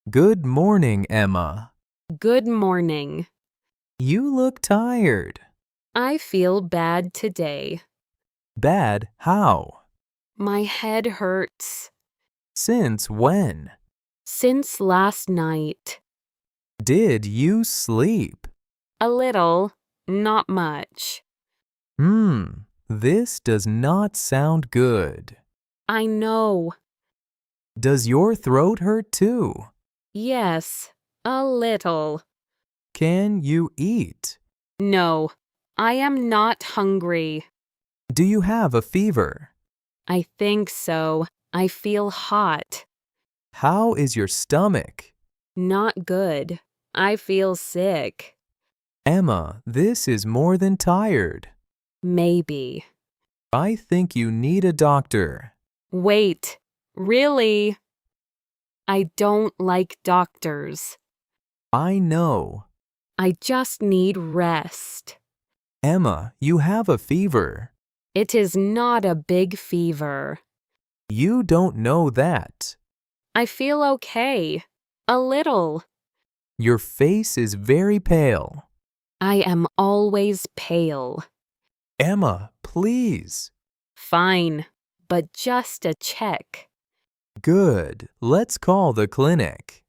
Good morning, Emma. Good morning. You look tired. I feel bad today. Bad? How? My head hurts. Since when? Since last night. Did you sleep? A little, not much. This does not sound good. I know. Does your throat hurt too? Yes, a little. Can you eat? No, I am not hungry. Do you have a fever? I think so. I feel hot. How is your stomach? Not good. I feel sick. Emma, this is more than tired. Maybe. I think you need a doctor. Wait, really? I don't like doctors. I know. I just need rest. Emma, you have a fever. It is not a big fever. You don't know that. I feel okay. A little. Your face is very pale. I am always pale. Emma, please. Fine, but just a check. Good. Let's call the clinic.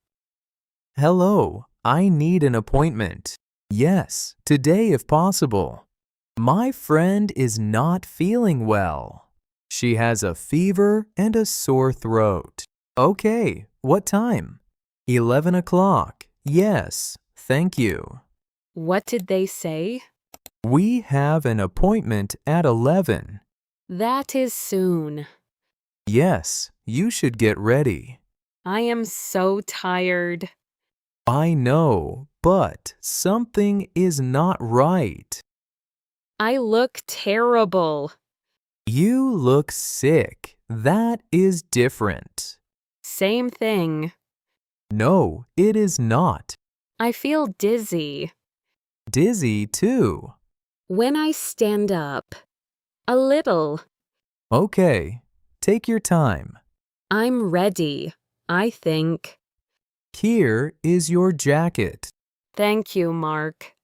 Hello, I need an appointment. Yes, today if possible. My friend is not feeling well. She has a fever and a sore throat. Okay, what time? 11 o'clock. Yes, thank you. What did they say? We have an appointment at 11. That is soon. Yes, you should get ready. I am so tired. I know, but something is not right. I look terrible. You look sick. That is different. Same thing. No, it is not. I feel dizzy. Dizzy too. When I stand up. A little. Okay, take your time. I'm ready, I think. Here is your jacket. Thank you, Mark.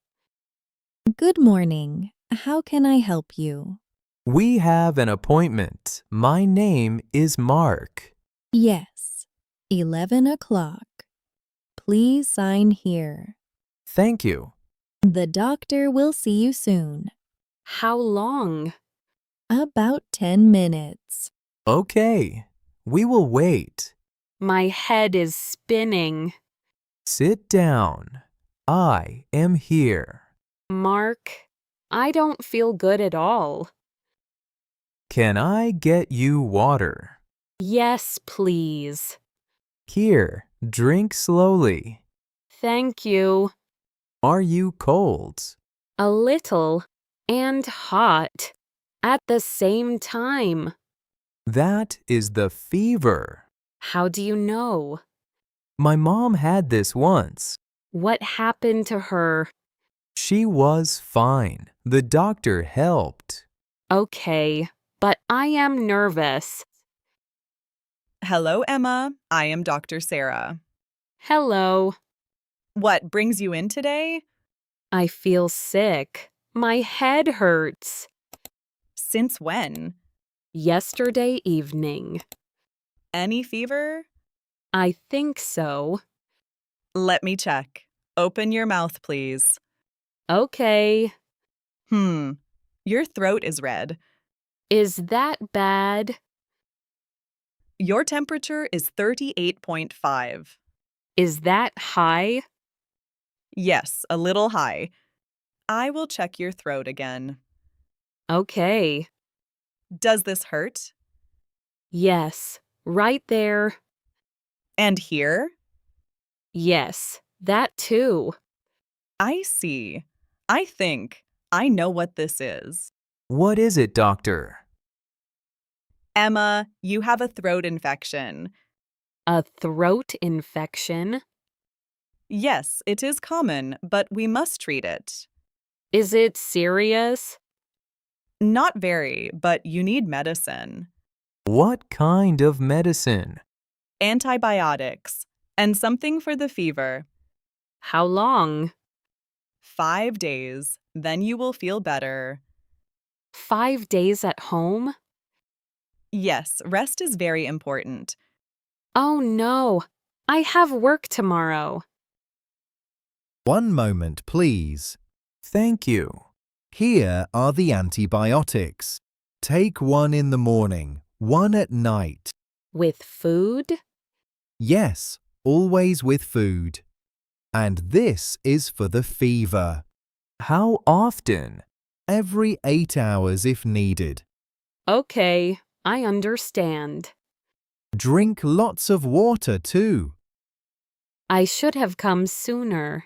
Good morning. How can I help you? We have an appointment. My name is Mark. Yes, 11 o'clock. Please sign here. Thank you. The doctor will see you soon. How long? About 10 minutes. Okay, we will wait. My head is spinning. Sit down. I am here. Mark, I don't feel good at all. Can I get you water? Yes, please. Here, drink slowly. Thank you. Are you cold? A little and hot at the same time. That is the fever. How do you know? My mom had this once. What happened to her? She was fine. The doctor helped. Okay, but I am nervous. Hello, Emma. I am Dr. Sarah. Hello. What brings you in today? I feel sick. My head hurts. Since when? Yesterday evening. Any fever? I think so. Let me check. Open your mouth, please. Okay. Your throat is red. Is that bad? Your temperature is 38.5. Is that high? Yes, a little high. I will check your throat again. Okay. Does this hurt? Yes, right there. And here? Yes, that too. I see. I think I know what this is. What is it, doctor? Emma, you have a throat infection. A throat infection? Yes, it is common, but we must treat it. Is it serious? Not very, but you need medicine. What kind of medicine? Antibiotics. And something for the fever. How long? 5 days, then you will feel better. 5 days at home? Yes, rest is very important. Oh no, I have work tomorrow. One moment, please. Thank you. Here are the antibiotics. Take one in the morning, one at night. With food? Yes, always with food. And this is for the fever. How often? Every 8 hours if needed. Okay, I understand. Drink lots of water too. I should have come sooner.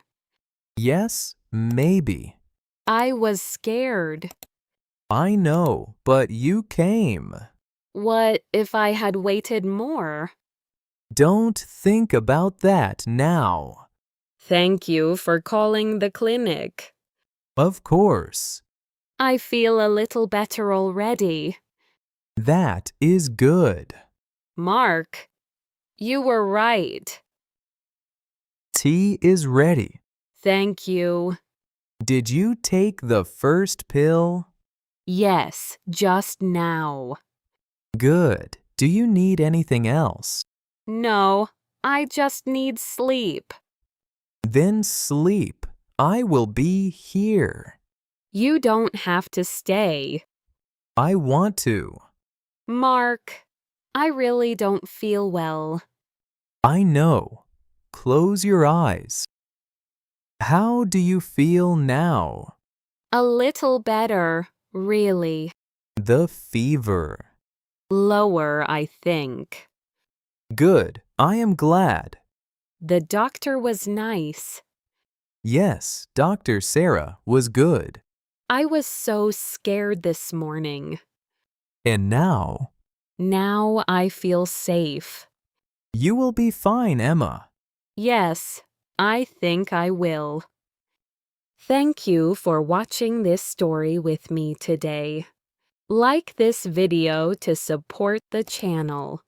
Yes, maybe. I was scared. I know, but you came. What if I had waited more? Don't think about that now. Thank you for calling the clinic. Of course. I feel a little better already. That is good. Mark, you were right. Tea is ready. Thank you. Did you take the first pill? Yes, just now. Good. Do you need anything else? No, I just need sleep. Then sleep. I will be here. You don't have to stay. I want to. Mark, I really don't feel well. I know. Close your eyes. How do you feel now? A little better, really. The fever. Lower, I think. Good. I am glad. The doctor was nice. Yes, Dr. Sarah was good. I was so scared this morning. And now, Now I feel safe. you will be fine, Emma. Yes, I think I will. Thank you for watching this story with me today. Like this video to support the channel.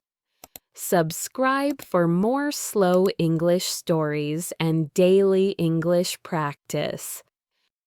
Subscribe for more slow English stories and daily English practice.